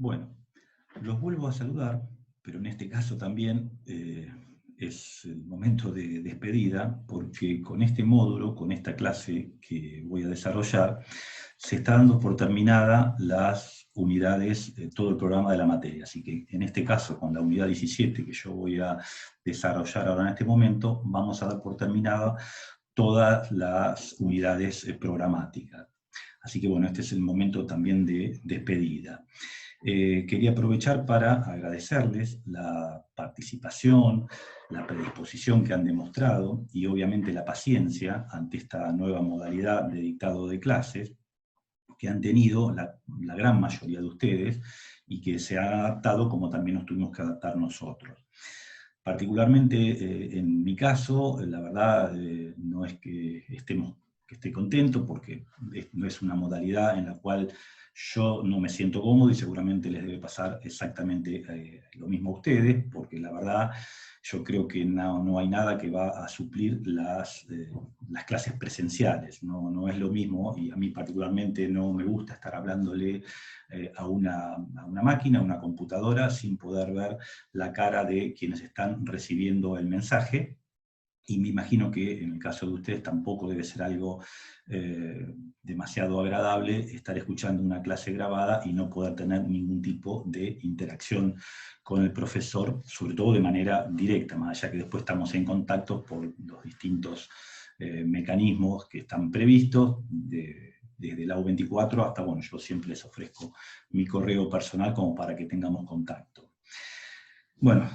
Bueno, los vuelvo a saludar, pero en este caso también es el momento de despedida, porque con este módulo, con esta clase que voy a desarrollar, se está dando por terminada las unidades, todo el programa de la materia. Así que en este caso, con la unidad 17 que yo voy a desarrollar ahora en este momento, vamos a dar por terminada todas las unidades programáticas. Así que bueno, este es el momento también de despedida. Quería aprovechar para agradecerles la participación, la predisposición que han demostrado y obviamente la paciencia ante esta nueva modalidad de dictado de clases que han tenido la gran mayoría de ustedes y que se ha adaptado como también nos tuvimos que adaptar nosotros. Particularmente en mi caso, la verdad no es que esté contento porque no es una modalidad en la cual yo no me siento cómodo y seguramente les debe pasar exactamente lo mismo a ustedes, porque la verdad yo creo que no hay nada que va a suplir las clases presenciales, no es lo mismo, y a mí particularmente no me gusta estar hablándole a una máquina, a una computadora, sin poder ver la cara de quienes están recibiendo el mensaje, y me imagino que en el caso de ustedes tampoco debe ser algo demasiado agradable estar escuchando una clase grabada y no poder tener ningún tipo de interacción con el profesor, sobre todo de manera directa, más allá que después estamos en contacto por los distintos mecanismos que están previstos, desde la U24 hasta, bueno, yo siempre les ofrezco mi correo personal como para que tengamos contacto. Bueno,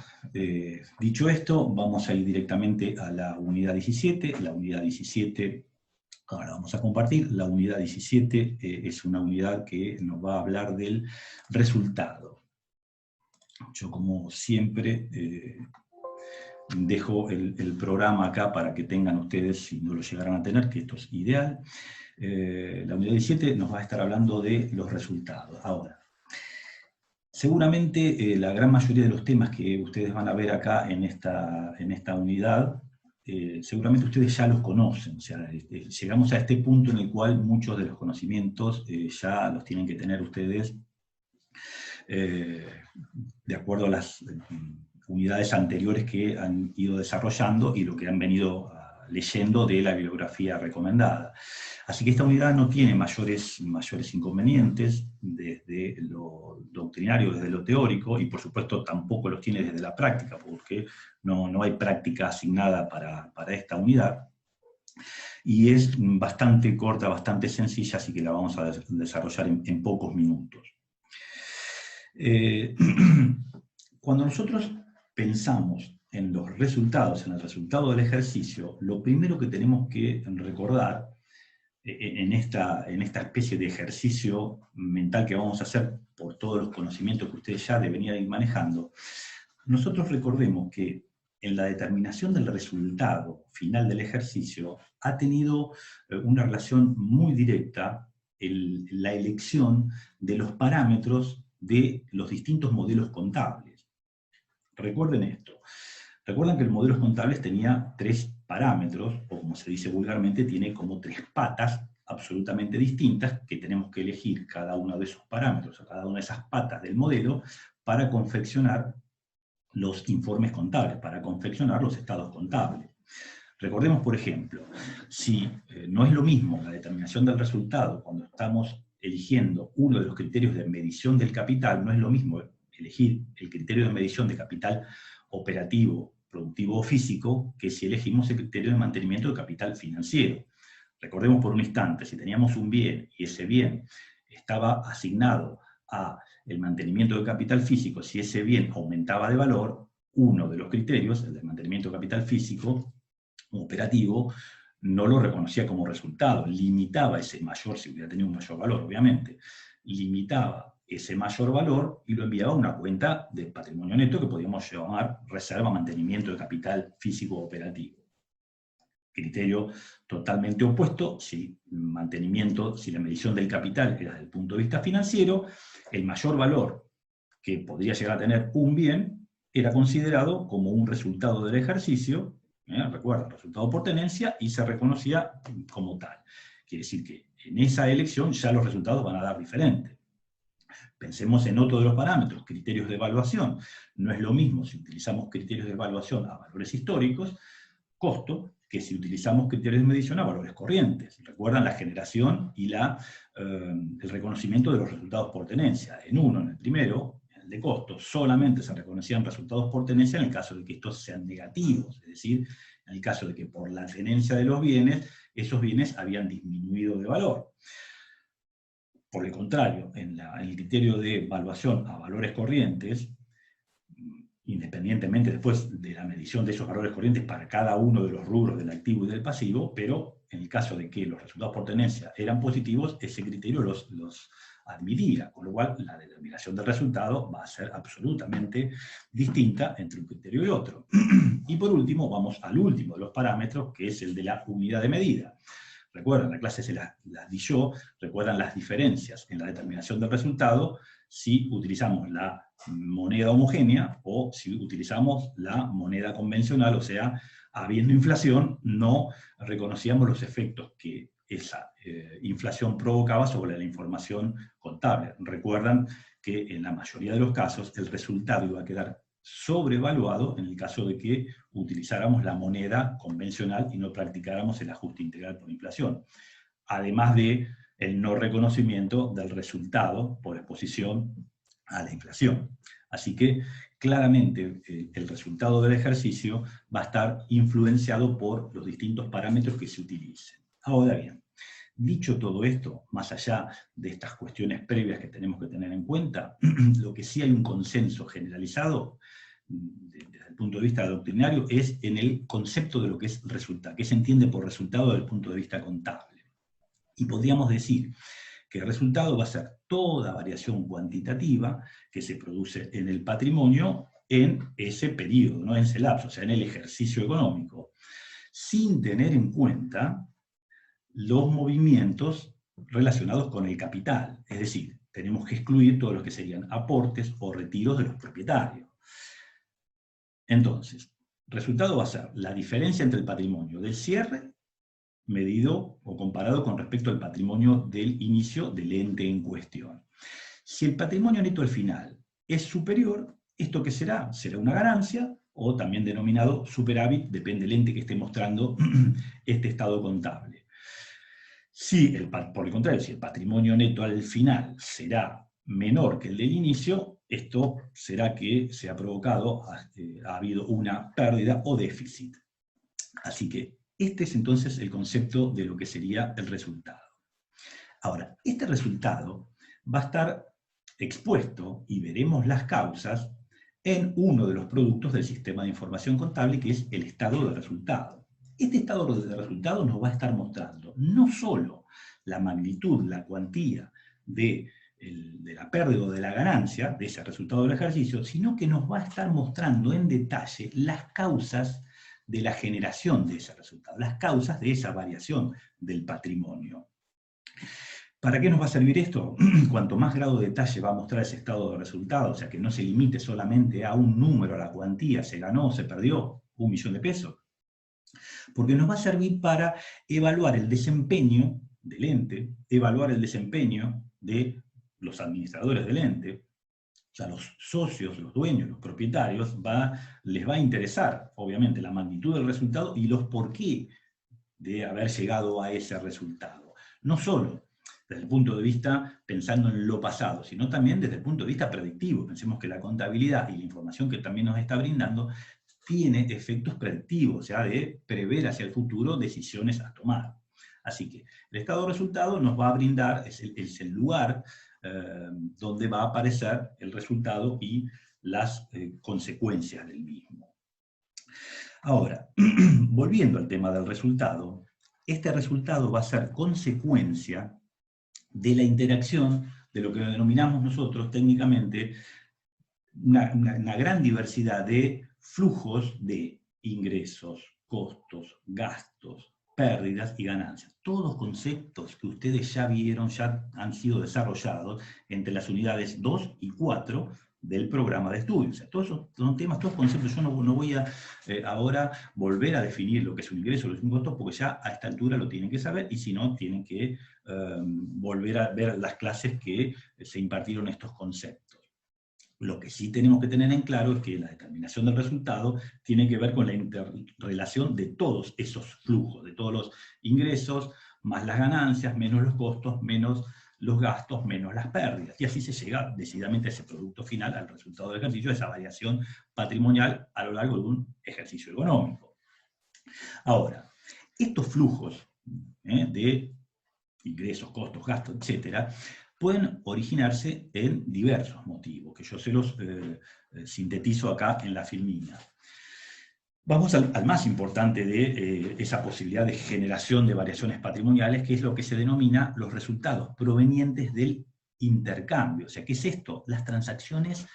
dicho esto, vamos a ir directamente a la unidad 17. La unidad 17, ahora vamos a compartir. La unidad 17 es una unidad que nos va a hablar del resultado. Yo, como siempre, dejo el programa acá para que tengan ustedes, si no lo llegaran a tener, que esto es ideal. La unidad 17 nos va a estar hablando de los resultados. Ahora, seguramente la gran mayoría de los temas que ustedes van a ver acá en esta unidad, seguramente ustedes ya los conocen. O sea, llegamos a este punto en el cual muchos de los conocimientos ya los tienen que tener ustedes de acuerdo a las unidades anteriores que han ido desarrollando y lo que han venido leyendo de la bibliografía recomendada. Así que esta unidad no tiene mayores inconvenientes desde lo doctrinario, desde lo teórico, y por supuesto tampoco los tiene desde la práctica, porque no hay práctica asignada para esta unidad. Y es bastante corta, bastante sencilla, así que la vamos a desarrollar en pocos minutos. Cuando nosotros pensamos en los resultados, en el resultado del ejercicio, lo primero que tenemos que recordar en esta especie de ejercicio mental que vamos a hacer por todos los conocimientos que ustedes ya deberían ir manejando, nosotros recordemos que en la determinación del resultado final del ejercicio ha tenido una relación muy directa la elección de los parámetros de los distintos modelos contables. Recuerden esto. Recuerden que el modelo contables tenía tres parámetros, o como se dice vulgarmente, tiene como tres patas absolutamente distintas, que tenemos que elegir cada uno de esos parámetros, o cada una de esas patas del modelo, para confeccionar los informes contables, para confeccionar los estados contables. Recordemos, por ejemplo, si no es lo mismo la determinación del resultado cuando estamos eligiendo uno de los criterios de medición del capital, no es lo mismo elegir el criterio de medición de capital operativo, productivo o físico, que si elegimos el criterio de mantenimiento de capital financiero. Recordemos por un instante, si teníamos un bien y ese bien estaba asignado a el mantenimiento de capital físico, si ese bien aumentaba de valor, uno de los criterios, el de mantenimiento de capital físico operativo, no lo reconocía como resultado, limitaba ese mayor, si hubiera tenido un mayor valor, obviamente, limitaba ese mayor valor y lo enviaba a una cuenta de patrimonio neto que podríamos llamar reserva mantenimiento de capital físico operativo. Criterio totalmente opuesto, si la medición del capital era desde el punto de vista financiero, el mayor valor que podría llegar a tener un bien era considerado como un resultado del ejercicio, recuerda, resultado por tenencia, y se reconocía como tal. Quiere decir que en esa elección ya los resultados van a dar diferente. Pensemos en otro de los parámetros, criterios de evaluación. No es lo mismo si utilizamos criterios de evaluación a valores históricos, costo, que si utilizamos criterios de medición a valores corrientes. Recuerdan la generación y el reconocimiento de los resultados por tenencia. En el primero, en el de costo, solamente se reconocían resultados por tenencia en el caso de que estos sean negativos, es decir, en el caso de que por la tenencia de los bienes, esos bienes habían disminuido de valor. Por el contrario, en el criterio de evaluación a valores corrientes, independientemente después de la medición de esos valores corrientes para cada uno de los rubros del activo y del pasivo, pero en el caso de que los resultados por tenencia eran positivos, ese criterio los admitía, con lo cual la determinación del resultado va a ser absolutamente distinta entre un criterio y otro. Y por último, vamos al último de los parámetros, que es el de la unidad de medida. Recuerdan, la clase se las di yo, recuerdan las diferencias en la determinación del resultado si utilizamos la moneda homogénea o si utilizamos la moneda convencional, o sea, habiendo inflación, no reconocíamos los efectos que esa inflación provocaba sobre la información contable. Recuerdan que en la mayoría de los casos el resultado iba a quedar sobrevaluado en el caso de que utilizáramos la moneda convencional y no practicáramos el ajuste integral por inflación. Además de el no reconocimiento del resultado por exposición a la inflación. Así que claramente el resultado del ejercicio va a estar influenciado por los distintos parámetros que se utilicen. Ahora bien, dicho todo esto, más allá de estas cuestiones previas que tenemos que tener en cuenta, lo que sí hay un consenso generalizado desde el punto de vista doctrinario es en el concepto de lo que es resultado, que se entiende por resultado desde el punto de vista contable. Y podríamos decir que el resultado va a ser toda variación cuantitativa que se produce en el patrimonio en ese periodo, no en ese lapso, o sea, en el ejercicio económico, sin tener en cuenta los movimientos relacionados con el capital. Es decir, tenemos que excluir todo lo que serían aportes o retiros de los propietarios. Entonces, resultado va a ser la diferencia entre el patrimonio del cierre medido o comparado con respecto al patrimonio del inicio del ente en cuestión. Si el patrimonio neto al final es superior, ¿esto qué será? Será una ganancia, o también denominado superávit, depende del ente que esté mostrando este estado contable. Por el contrario, si el patrimonio neto al final será menor que el del inicio, esto será que se ha provocado, ha habido una pérdida o déficit. Así que este es entonces el concepto de lo que sería el resultado. Ahora, este resultado va a estar expuesto, y veremos las causas, en uno de los productos del sistema de información contable, que es el estado de resultado. Este estado de resultado nos va a estar mostrando no solo la magnitud, la cuantía de la pérdida o de la ganancia de ese resultado del ejercicio, sino que nos va a estar mostrando en detalle las causas de la generación de ese resultado, las causas de esa variación del patrimonio. ¿Para qué nos va a servir esto? Cuanto más grado de detalle va a mostrar ese estado de resultado, o sea, que no se limite solamente a un número, a la cuantía, se ganó, se perdió, 1 millón de pesos. Porque nos va a servir para evaluar el desempeño del ente, evaluar el desempeño de los administradores del ente, o sea, los socios, los dueños, los propietarios, les va a interesar, obviamente, la magnitud del resultado y los por qué de haber llegado a ese resultado. No solo desde el punto de vista pensando en lo pasado, sino también desde el punto de vista predictivo. Pensemos que la contabilidad y la información que también nos está brindando tiene efectos predictivos, o sea, de prever hacia el futuro decisiones a tomar. Así que el estado de resultado nos va a brindar, es el lugar donde va a aparecer el resultado y las consecuencias del mismo. Ahora, volviendo al tema del resultado, este resultado va a ser consecuencia de la interacción de lo que denominamos nosotros técnicamente una gran diversidad de flujos de ingresos, costos, gastos, pérdidas y ganancias. Todos conceptos que ustedes ya vieron, ya han sido desarrollados entre las unidades 2 y 4 del programa de estudio. O sea, todos esos son temas, todos conceptos. Yo no voy a ahora volver a definir lo que es un ingreso, lo que es un costo, porque ya a esta altura lo tienen que saber, y si no, tienen que volver a ver las clases que se impartieron estos conceptos. Lo que sí tenemos que tener en claro es que la determinación del resultado tiene que ver con la interrelación de todos esos flujos, de todos los ingresos, más las ganancias, menos los costos, menos los gastos, menos las pérdidas. Y así se llega decididamente a ese producto final, al resultado del ejercicio, esa variación patrimonial a lo largo de un ejercicio económico. Ahora, estos flujos de ingresos, costos, gastos, etcétera, pueden originarse en diversos motivos, que yo se los sintetizo acá en la filmina. Vamos al más importante de esa posibilidad de generación de variaciones patrimoniales, que es lo que se denomina los resultados provenientes del intercambio. O sea, ¿qué es esto? Las transacciones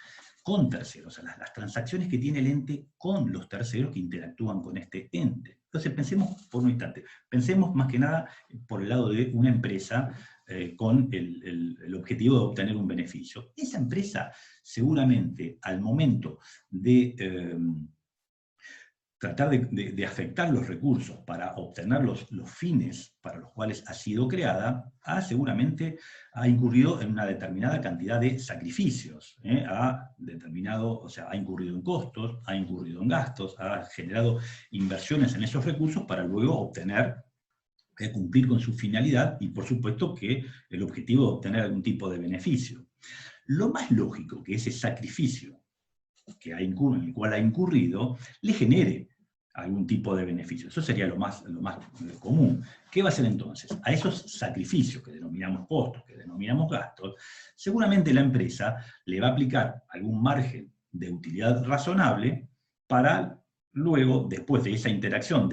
con terceros, o sea, las transacciones que tiene el ente con los terceros que interactúan con este ente. Entonces pensemos por un instante, pensemos más que nada por el lado de una empresa con el objetivo de obtener un beneficio. Esa empresa seguramente al momento de tratar de afectar los recursos para obtener los fines para los cuales ha sido creada, seguramente ha incurrido en una determinada cantidad de sacrificios, ha incurrido en costos, ha incurrido en gastos, ha generado inversiones en esos recursos para luego obtener, cumplir con su finalidad, y por supuesto que el objetivo de obtener algún tipo de beneficio. Lo más lógico que ese sacrificio en el cual ha incurrido, le genere algún tipo de beneficio. Eso sería lo más común. ¿Qué va a hacer entonces? A esos sacrificios que denominamos costos, que denominamos gastos, seguramente la empresa le va a aplicar algún margen de utilidad razonable para luego, después de esa interacción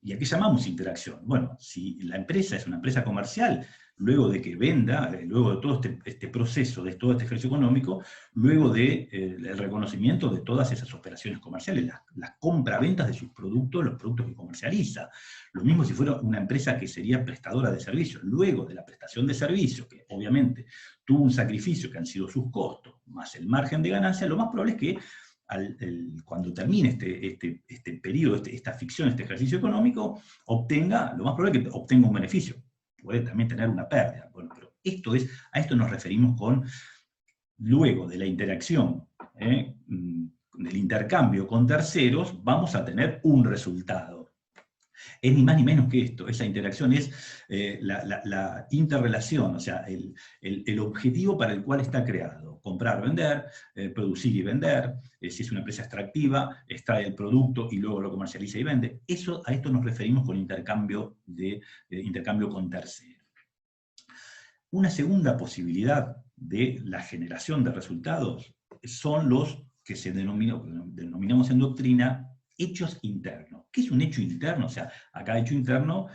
¿y a qué llamamos interacción? Bueno, si la empresa es una empresa comercial, luego de que venda, luego de todo este proceso, de todo este ejercicio económico, luego del reconocimiento de todas esas operaciones comerciales, las compra-ventas de sus productos, los productos que comercializa. Lo mismo si fuera una empresa que sería prestadora de servicios. Luego de la prestación de servicios, que obviamente tuvo un sacrificio que han sido sus costos, más el margen de ganancia, lo más probable es que cuando termine este periodo, esta ficción, este ejercicio económico, lo más probable es que obtenga un beneficio. Puede también tener una pérdida. Bueno, pero a esto nos referimos con, luego de la interacción, del intercambio con terceros, vamos a tener un resultado. Es ni más ni menos que esto, esa interacción es la interrelación, o sea, el objetivo para el cual está creado. Comprar, vender, producir y vender, si es una empresa extractiva, extrae el producto y luego lo comercializa y vende. A esto nos referimos con intercambio con terceros. Una segunda posibilidad de la generación de resultados son los que denominamos en doctrina hechos internos. ¿Qué es un hecho interno? O sea, acá hecho interno,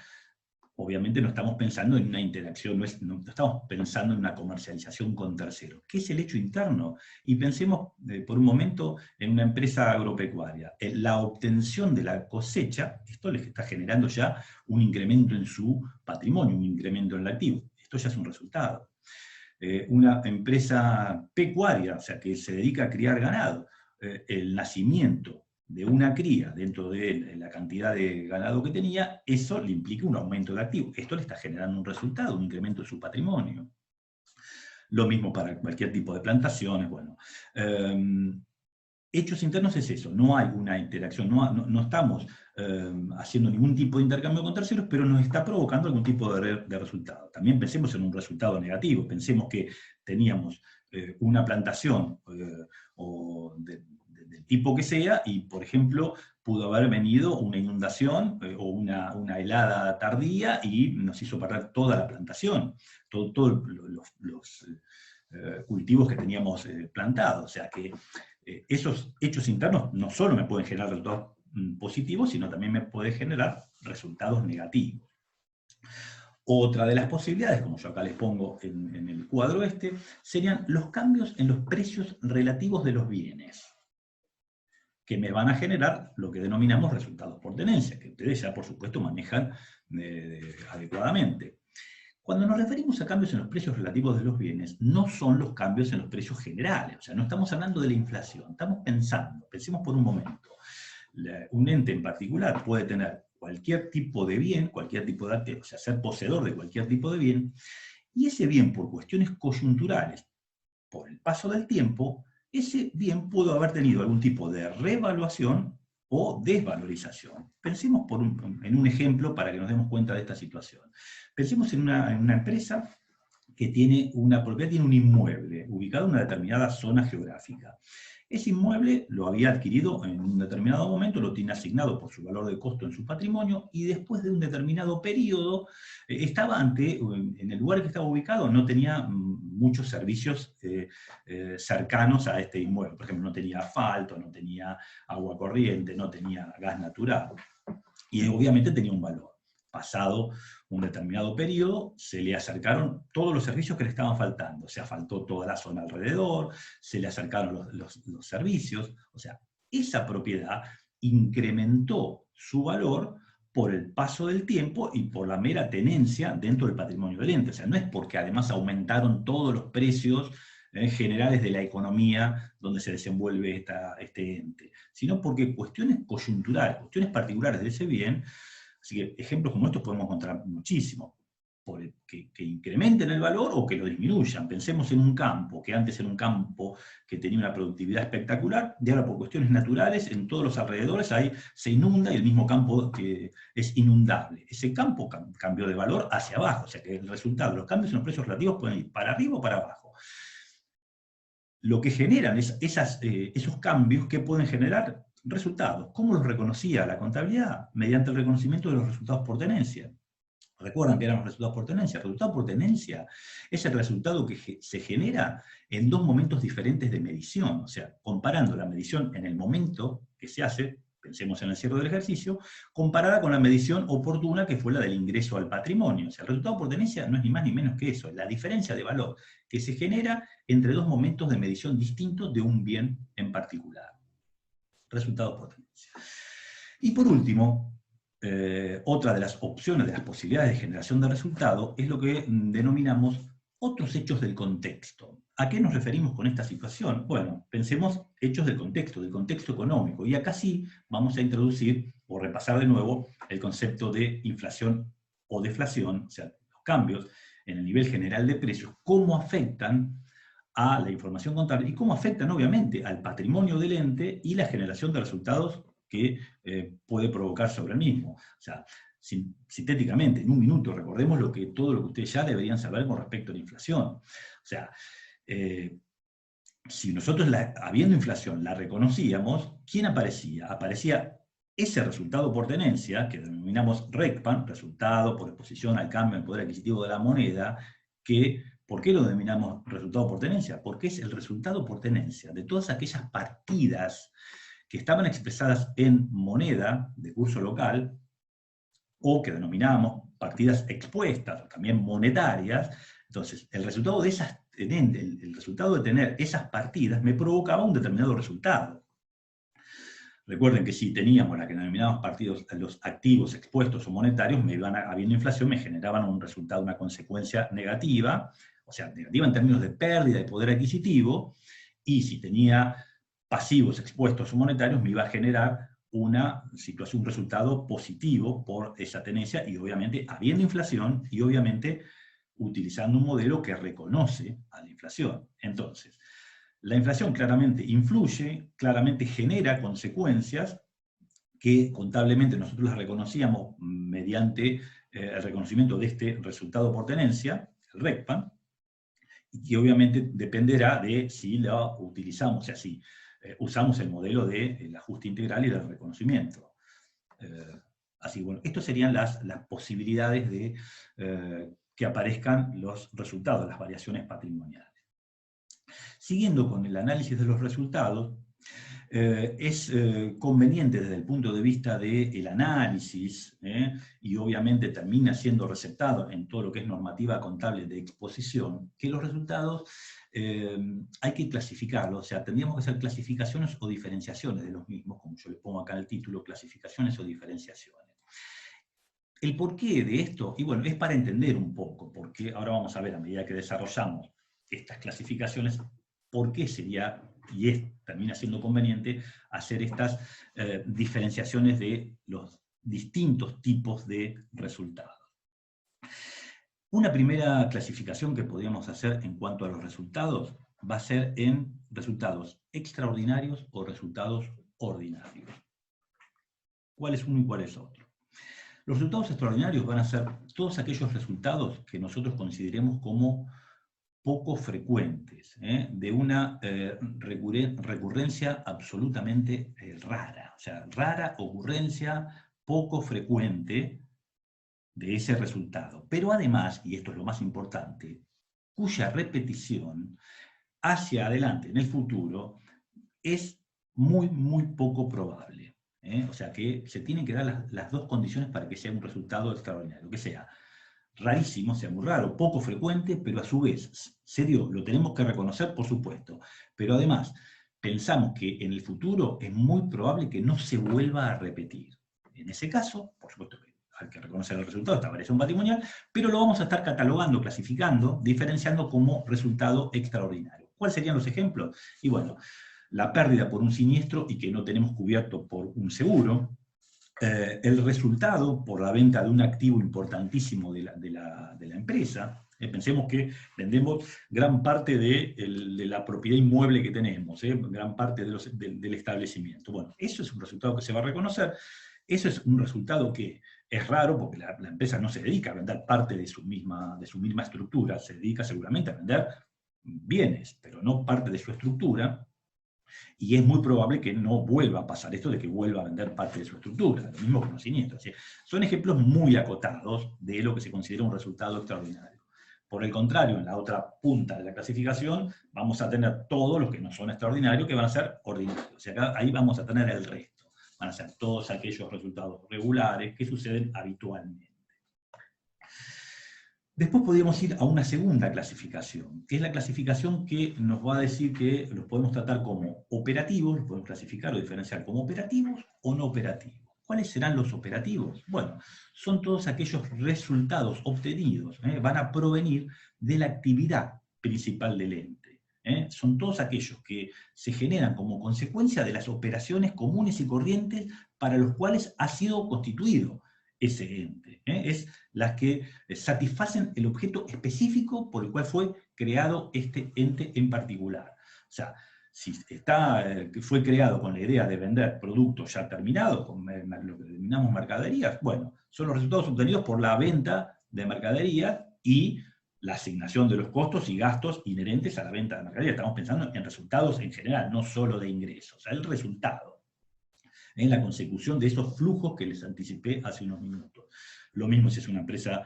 obviamente no estamos pensando en una interacción, no estamos pensando en una comercialización con terceros. ¿Qué es el hecho interno? Y pensemos por un momento en una empresa agropecuaria. La obtención de la cosecha, esto les está generando ya un incremento en su patrimonio, un incremento en el activo. Esto ya es un resultado. Una empresa pecuaria, o sea, que se dedica a criar ganado, el nacimiento de una cría dentro de la cantidad de ganado que tenía, eso le implica un aumento de activo. Esto le está generando un resultado, un incremento de su patrimonio. Lo mismo para cualquier tipo de plantaciones. Bueno, hechos internos es eso, no hay una interacción, no estamos haciendo ningún tipo de intercambio con terceros, pero nos está provocando algún tipo de resultado. También pensemos en un resultado negativo, pensemos que teníamos una plantación del tipo que sea, y por ejemplo pudo haber venido una inundación o una helada tardía y nos hizo perder toda la plantación, todos los cultivos que teníamos plantados. O sea que esos hechos internos no solo me pueden generar resultados positivos, sino también me pueden generar resultados negativos. Otra de las posibilidades, como yo acá les pongo en el cuadro serían los cambios en los precios relativos de los bienes, que me van a generar lo que denominamos resultados por tenencia, que ustedes ya por supuesto manejan adecuadamente. Cuando nos referimos a cambios en los precios relativos de los bienes, no son los cambios en los precios generales, o sea, no estamos hablando de la inflación, estamos pensemos por un momento, un ente en particular puede tener cualquier tipo de bien, cualquier tipo de activo, o sea, ser poseedor de cualquier tipo de bien, y ese bien por cuestiones coyunturales, por el paso del tiempo, ese bien pudo haber tenido algún tipo de revaluación o desvalorización. Pensemos en un ejemplo para que nos demos cuenta de esta situación. Pensemos en una empresa que tiene una propiedad, tiene un inmueble ubicado en una determinada zona geográfica. Ese inmueble lo había adquirido en un determinado momento, lo tiene asignado por su valor de costo en su patrimonio, y después de un determinado periodo, estaba en el lugar que estaba ubicado, no tenía muchos servicios cercanos a este inmueble. Por ejemplo, no tenía asfalto, no tenía agua corriente, no tenía gas natural, y obviamente tenía un valor. Pasado un determinado periodo, se le acercaron todos los servicios que le estaban faltando. Se asfaltó toda la zona alrededor, se le acercaron los servicios. O sea, esa propiedad incrementó su valor por el paso del tiempo y por la mera tenencia dentro del patrimonio del ente. O sea, no es porque además aumentaron todos los precios generales de la economía donde se desenvuelve este ente, sino porque cuestiones coyunturales, cuestiones particulares de ese bien. Así que ejemplos como estos podemos encontrar muchísimos, que incrementen el valor o que lo disminuyan. Pensemos en un campo, que antes era un campo que tenía una productividad espectacular, y ahora por cuestiones naturales, en todos los alrededores se inunda y el mismo campo es inundable. Ese campo cambió de valor hacia abajo, o sea que el resultado, los cambios en los precios relativos pueden ir para arriba o para abajo. Lo que generan esos cambios, ¿qué pueden generar? Resultados. ¿Cómo los reconocía la contabilidad? Mediante el reconocimiento de los resultados por tenencia. ¿Recuerdan que eran los resultados por tenencia? El resultado por tenencia es el resultado que se genera en dos momentos diferentes de medición. O sea, comparando la medición en el momento que se hace, pensemos en el cierre del ejercicio, comparada con la medición oportuna que fue la del ingreso al patrimonio. O sea, el resultado por tenencia no es ni más ni menos que eso, es la diferencia de valor que se genera entre dos momentos de medición distintos de un bien en particular. Resultados por tenencia. Y por último, otra de las opciones, de las posibilidades de generación de resultado, es lo que denominamos otros hechos del contexto. ¿A qué nos referimos con esta situación? Bueno, pensemos hechos del contexto económico, y acá sí vamos a introducir o repasar de nuevo el concepto de inflación o deflación, o sea, los cambios en el nivel general de precios, cómo afectan a la información contable y cómo afectan obviamente al patrimonio del ente y la generación de resultados que puede provocar sobre el mismo. O sea, sintéticamente, en un minuto, recordemos todo lo que ustedes ya deberían saber con respecto a la inflación. O sea, si nosotros, habiendo inflación, la reconocíamos, ¿quién aparecía? Aparecía ese resultado por tenencia, que denominamos RECPAN, resultado por exposición al cambio en el poder adquisitivo de la moneda, que, ¿por qué lo denominamos resultado por tenencia? Porque es el resultado por tenencia de todas aquellas partidas que estaban expresadas en moneda de curso local, o que denominábamos partidas expuestas, o también monetarias. Entonces, el resultado de el resultado de tener esas partidas me provocaba un determinado resultado. Recuerden que si teníamos la que denominamos los activos expuestos o monetarios, habiendo inflación, me generaban un resultado, una consecuencia negativa, o sea, negativa en términos de pérdida de poder adquisitivo, y si tenía pasivos expuestos o monetarios, me iba a generar una situación, un resultado positivo por esa tenencia, y obviamente habiendo inflación, y obviamente utilizando un modelo que reconoce a la inflación. Entonces, la inflación claramente influye, claramente genera consecuencias que contablemente nosotros las reconocíamos mediante el reconocimiento de este resultado por tenencia, el RECPAN, y que obviamente dependerá de si lo utilizamos, o sea, si usamos el modelo del ajuste integral y del reconocimiento. Así que bueno, estas serían las posibilidades de que aparezcan los resultados, las variaciones patrimoniales. Siguiendo con el análisis de los resultados, es conveniente desde el punto de vista del análisis, y obviamente termina siendo receptado en todo lo que es normativa contable de exposición, que los resultados hay que clasificarlos, o sea, tendríamos que hacer clasificaciones o diferenciaciones de los mismos, como yo le pongo acá en el título, clasificaciones o diferenciaciones. ¿El porqué de esto? Y bueno, es para entender un poco, porque ahora vamos a ver, a medida que desarrollamos estas clasificaciones, por qué sería, termina siendo conveniente, hacer estas diferenciaciones de los distintos tipos de resultados. Una primera clasificación que podríamos hacer en cuanto a los resultados va a ser en resultados extraordinarios o resultados ordinarios. ¿Cuál es uno y cuál es otro? Los resultados extraordinarios van a ser todos aquellos resultados que nosotros consideremos como poco frecuentes, de una recurrencia absolutamente rara, o sea, rara ocurrencia poco frecuente de ese resultado. Pero además, y esto es lo más importante, cuya repetición hacia adelante en el futuro es muy, muy poco probable. O sea que se tienen que dar las dos condiciones para que sea un resultado extraordinario, que sea rarísimo, sea muy raro, poco frecuente, pero a su vez se dio, lo tenemos que reconocer, por supuesto, pero además pensamos que en el futuro es muy probable que no se vuelva a repetir. En ese caso, por supuesto que hay que reconocer el resultado, esta variación patrimonial, pero lo vamos a estar catalogando, clasificando, diferenciando como resultado extraordinario. ¿Cuáles serían los ejemplos? Y bueno, la pérdida por un siniestro y que no tenemos cubierto por un seguro, el resultado por la venta de un activo importantísimo de la empresa. Pensemos que vendemos gran parte de la propiedad inmueble que tenemos, gran parte del establecimiento. Bueno, eso es un resultado que se va a reconocer. Eso es un resultado que es raro porque la empresa no se dedica a vender parte de su misma estructura, se dedica seguramente a vender bienes, pero no parte de su estructura. Y es muy probable que no vuelva a pasar esto de que vuelva a vender parte de su estructura, lo mismo con los siniestros. Son ejemplos muy acotados de lo que se considera un resultado extraordinario. Por el contrario, en la otra punta de la clasificación vamos a tener todos los que no son extraordinarios, que van a ser ordinarios. O sea, ahí vamos a tener el resto. Van a ser todos aquellos resultados regulares que suceden habitualmente. Después podríamos ir a una segunda clasificación, que es la clasificación que nos va a decir que los podemos tratar como operativos, los podemos clasificar o diferenciar como operativos o no operativos. ¿Cuáles serán los operativos? Bueno, son todos aquellos resultados obtenidos, van a provenir de la actividad principal del ente. Son todos aquellos que se generan como consecuencia de las operaciones comunes y corrientes para los cuales ha sido constituido ese ente. Es las que satisfacen el objeto específico por el cual fue creado este ente en particular. O sea, si fue creado con la idea de vender productos ya terminados, con lo que denominamos mercaderías, bueno, son los resultados obtenidos por la venta de mercaderías y la asignación de los costos y gastos inherentes a la venta de mercaderías. Estamos pensando en resultados en general, no solo de ingresos, o sea, el resultado, en la consecución de esos flujos que les anticipé hace unos minutos. Lo mismo si es una empresa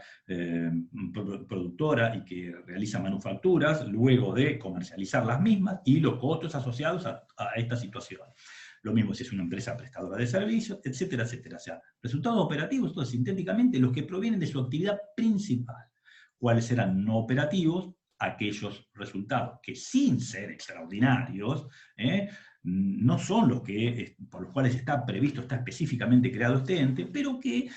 productora y que realiza manufacturas, luego de comercializar las mismas y los costos asociados a esta situación. Lo mismo si es una empresa prestadora de servicios, etcétera, etcétera. O sea, resultados operativos, entonces, sintéticamente, los que provienen de su actividad principal. ¿Cuáles serán no operativos? Aquellos resultados que, sin ser extraordinarios, no son los por los cuales está previsto, está específicamente creado este ente, pero que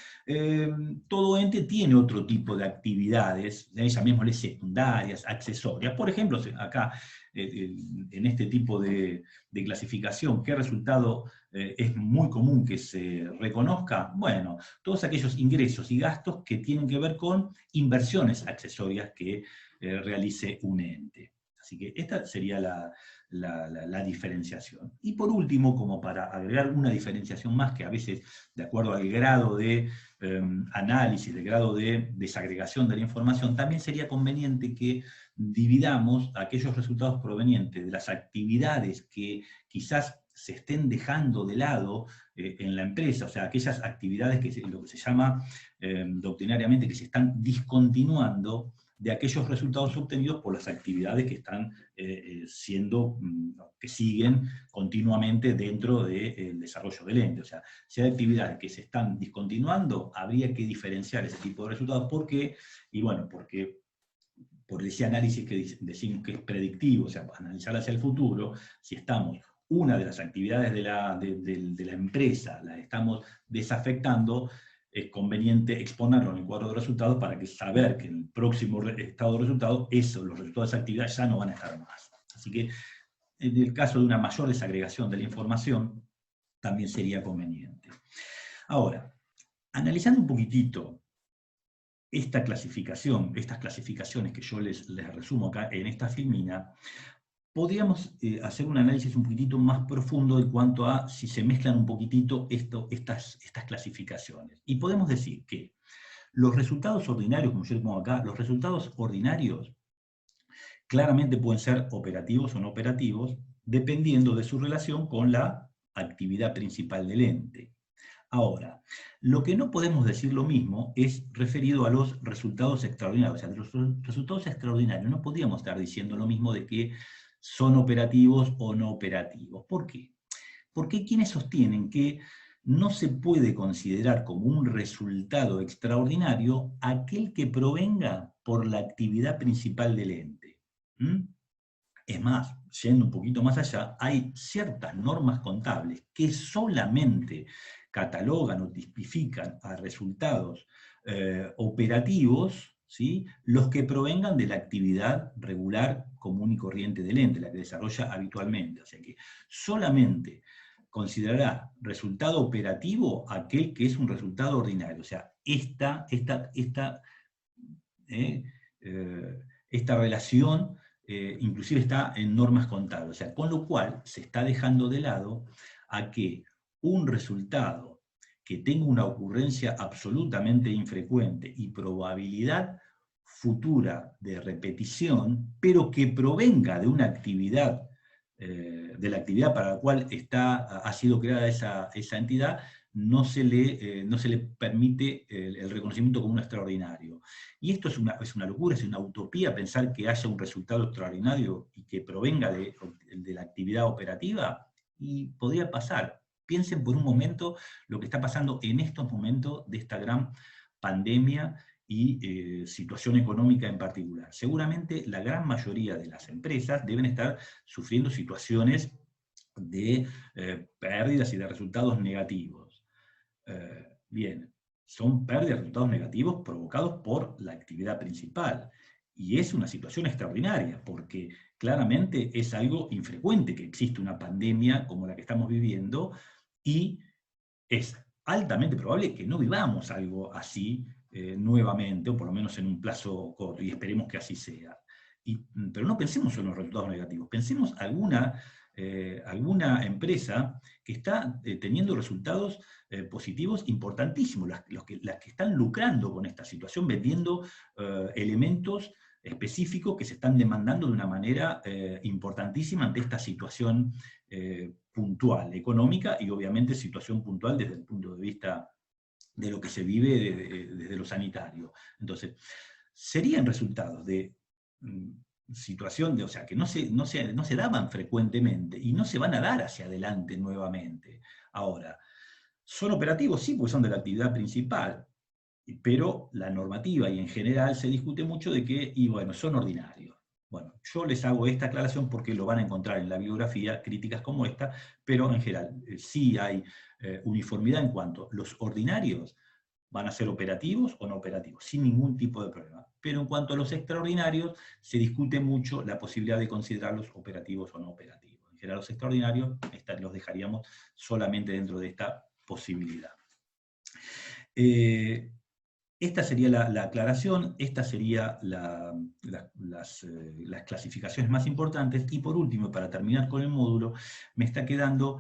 todo ente tiene otro tipo de actividades, llamémosle secundarias, accesorias. Por ejemplo, acá, en este tipo de clasificación, ¿qué resultado es muy común que se reconozca? Bueno, todos aquellos ingresos y gastos que tienen que ver con inversiones accesorias que realice un ente. Así que esta sería la diferenciación. Y por último, como para agregar una diferenciación más que a veces, de acuerdo al grado de análisis, del grado de desagregación de la información, también sería conveniente que dividamos aquellos resultados provenientes de las actividades que quizás se estén dejando de lado en la empresa, o sea, aquellas actividades que lo que se llama doctrinariamente que se están discontinuando, de aquellos resultados obtenidos por las actividades que están que siguen continuamente dentro del desarrollo del ente. O sea, si hay actividades que se están discontinuando, habría que diferenciar ese tipo de resultados. ¿Por qué? Y bueno, porque por ese análisis que decimos que es predictivo, o sea, analizar hacia el futuro, si estamos una de las actividades de la empresa la estamos desafectando, es conveniente exponerlo en el cuadro de resultados para que saber que en el próximo estado de resultados, los resultados de esa actividad ya no van a estar más. Así que en el caso de una mayor desagregación de la información, también sería conveniente. Ahora, analizando un poquitito esta clasificación, estas clasificaciones que yo les resumo acá en esta filmina, podríamos hacer un análisis un poquitito más profundo en cuanto a si se mezclan un poquitito estas clasificaciones. Y podemos decir que los resultados ordinarios, como yo les pongo acá, los resultados ordinarios claramente pueden ser operativos o no operativos, dependiendo de su relación con la actividad principal del ente. Ahora, lo que no podemos decir lo mismo es referido a los resultados extraordinarios. O sea, de los resultados extraordinarios no podríamos estar diciendo lo mismo de que son operativos o no operativos. ¿Por qué? Porque hay quienes sostienen que no se puede considerar como un resultado extraordinario aquel que provenga por la actividad principal del ente. Es más, yendo un poquito más allá, hay ciertas normas contables que solamente catalogan o tipifican a resultados operativos, ¿sí?, los que provengan de la actividad regular, común y corriente del ente, la que desarrolla habitualmente. O sea que solamente considerará resultado operativo aquel que es un resultado ordinario. O sea, esta relación inclusive está en normas contables. O sea, con lo cual se está dejando de lado a que un resultado que tenga una ocurrencia absolutamente infrecuente y probabilidad futura de repetición, pero que provenga de una actividad, de la actividad para la cual ha sido creada esa entidad, no se le permite el reconocimiento como un extraordinario. Y esto es una locura, es una utopía pensar que haya un resultado extraordinario y que provenga de la actividad operativa, y podría pasar. Piensen por un momento lo que está pasando en estos momentos de esta gran pandemia y situación económica en particular. Seguramente la gran mayoría de las empresas deben estar sufriendo situaciones de pérdidas y de resultados negativos. Bien, son pérdidas de resultados negativos provocados por la actividad principal. Y es una situación extraordinaria, porque claramente es algo infrecuente que existe una pandemia como la que estamos viviendo, y es altamente probable que no vivamos algo así nuevamente, o por lo menos en un plazo corto, y esperemos que así sea. Pero no pensemos en los resultados negativos, pensemos alguna empresa que está teniendo resultados positivos importantísimos, las que están lucrando con esta situación, vendiendo elementos específicos que se están demandando de una manera importantísima ante esta situación puntual, económica, y obviamente situación puntual desde el punto de vista de lo que se vive desde lo sanitario. Entonces, serían resultados de situación o sea, que no se daban frecuentemente y no se van a dar hacia adelante nuevamente. Ahora, ¿son operativos? Sí, porque son de la actividad principal, pero la normativa y en general se discute mucho de que, y bueno, son ordinarios. Bueno, yo les hago esta aclaración porque lo van a encontrar en la bibliografía, críticas como esta, pero en general sí hay uniformidad en cuanto los ordinarios van a ser operativos o no operativos, sin ningún tipo de problema. Pero en cuanto a los extraordinarios, se discute mucho la posibilidad de considerarlos operativos o no operativos. En general, los extraordinarios los dejaríamos solamente dentro de esta posibilidad. Esta sería la aclaración, estas serían las clasificaciones más importantes, y por último, para terminar con el módulo, me está quedando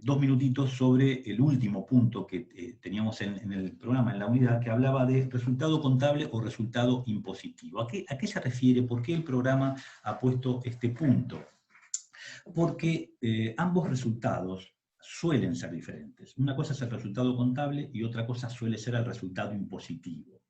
2 minutitos sobre el último punto que teníamos en el programa, en la unidad, que hablaba de resultado contable o resultado impositivo. ¿A qué se refiere? ¿Por qué el programa ha puesto este punto? Porque ambos resultados suelen ser diferentes. Una cosa es el resultado contable y otra cosa suele ser el resultado impositivo.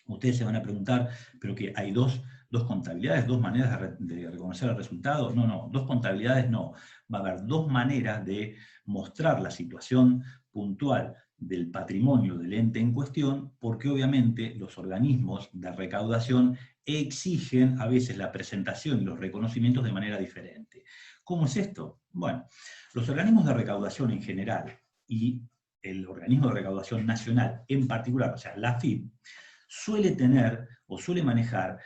Ustedes se van a preguntar, ¿pero que hay dos contabilidades, dos maneras de reconocer el resultado? No, dos contabilidades no. Va a haber dos maneras de mostrar la situación puntual del patrimonio del ente en cuestión, porque obviamente los organismos de recaudación exigen a veces la presentación y los reconocimientos de manera diferente. ¿Cómo es esto? Bueno, los organismos de recaudación en general, y el organismo de recaudación nacional en particular, o sea, la AFIP, suele tener o suele manejar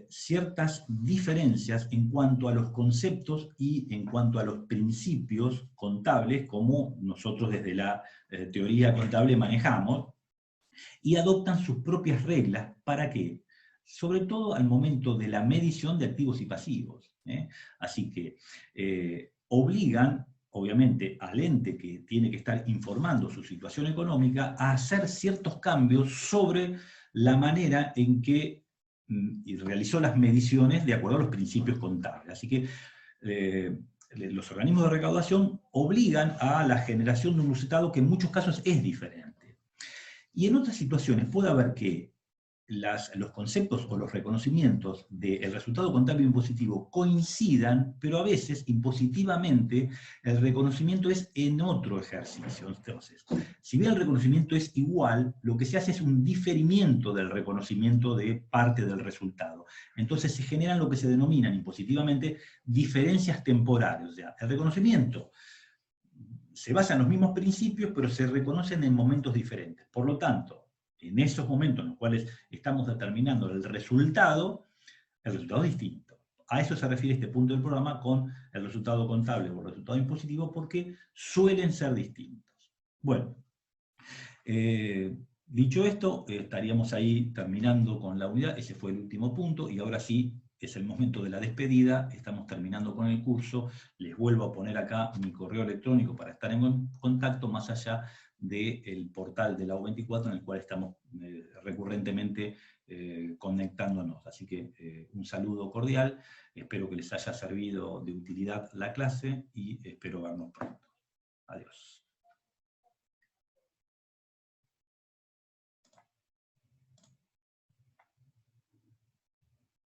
ciertas diferencias en cuanto a los conceptos y en cuanto a los principios contables, como nosotros desde la teoría contable manejamos, y adoptan sus propias reglas. ¿Para qué? Sobre todo al momento de la medición de activos y pasivos. Así que obligan, obviamente, al ente que tiene que estar informando su situación económica a hacer ciertos cambios sobre la manera en que realizó las mediciones de acuerdo a los principios contables. Así que los organismos de recaudación obligan a la generación de un resultado que en muchos casos es diferente. Y en otras situaciones puede haber que los conceptos o los reconocimientos del resultado contable impositivo coincidan, pero a veces impositivamente el reconocimiento es en otro ejercicio. Entonces, si bien el reconocimiento es igual, lo que se hace es un diferimiento del reconocimiento de parte del resultado. Entonces se generan lo que se denominan impositivamente diferencias temporales. O sea, el reconocimiento se basa en los mismos principios, pero se reconocen en momentos diferentes. Por lo tanto, en esos momentos en los cuales estamos determinando el resultado es distinto. A eso se refiere este punto del programa con el resultado contable o el resultado impositivo, porque suelen ser distintos. Bueno, dicho esto, estaríamos ahí terminando con la unidad. Ese fue el último punto, y ahora sí es el momento de la despedida. Estamos terminando con el curso. Les vuelvo a poner acá mi correo electrónico para estar en contacto, más allá del portal de la U24, en el cual estamos recurrentemente conectándonos. Así que un saludo cordial, espero que les haya servido de utilidad la clase y espero vernos pronto. Adiós.